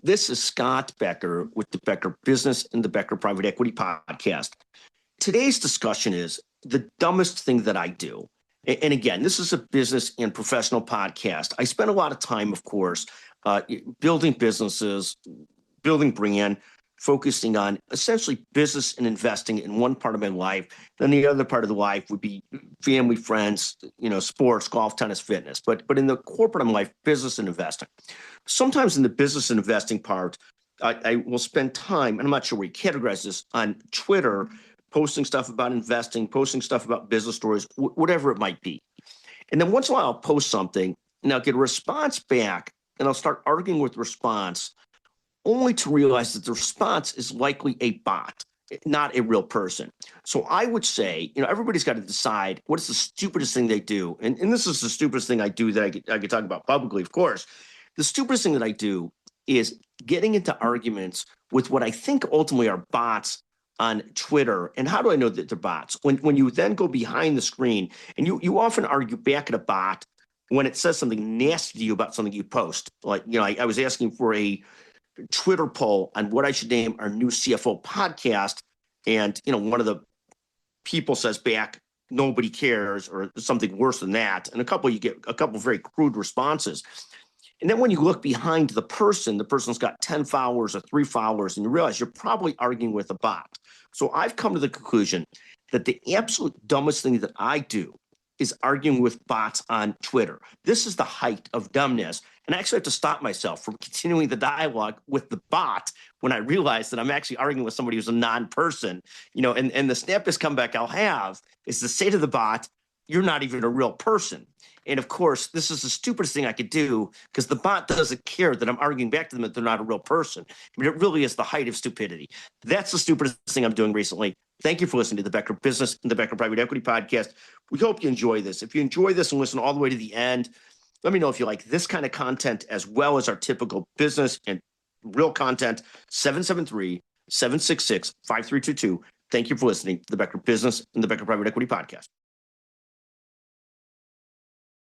This is Scott Becker with the Becker Business and the Becker Private Equity Podcast. Today's discussion is the dumbest thing that I do. And again, this is a business and professional podcast. I spend a lot of time, of course, building businesses, building brand, focusing on essentially business and investing in one part of my life. Then the other part of the life would be family, friends, sports, golf, tennis, fitness. But in the corporate of my life, business and investing. Sometimes in the business and investing part, I will spend time, and I'm not sure where you categorize this, on Twitter, posting stuff about investing, posting stuff about business stories, whatever it might be. And then once in a while, I'll post something and I'll get a response back and I'll start arguing with the response only to realize that the response is likely a bot, not a real person. So I would say, everybody's got to decide what is the stupidest thing they do. And this is the stupidest thing I do that I could talk about publicly, of course. The stupidest thing that I do is getting into arguments with what I think ultimately are bots on Twitter. And how do I know that they're bots? When you then go behind the screen and you often argue back at a bot when it says something nasty to you about something you post. Like, I was asking for a Twitter poll on what I should name our new CFO podcast. And, one of the people says back, nobody cares, or something worse than that. And you get a couple very crude responses. And then when you look behind the person's got 10 followers or 3 followers, and you realize you're probably arguing with a bot. So I've come to the conclusion that the absolute dumbest thing that I do is arguing with bots on Twitter. This is the height of dumbness. And I actually have to stop myself from continuing the dialogue with the bot when I realize that I'm actually arguing with somebody who's a non-person. And the snappiest comeback I'll have is to say to the bot, you're not even a real person. And of course, this is the stupidest thing I could do because the bot doesn't care that I'm arguing back to them that they're not a real person. It really is the height of stupidity. That's the stupidest thing I'm doing recently. Thank you for listening to the Becker Business and the Becker Private Equity Podcast. We hope you enjoy this. If you enjoy this and listen all the way to the end, let me know if you like this kind of content as well as our typical business and real content. 773-766-5322. Thank you for listening to the Becker Business and the Becker Private Equity Podcast.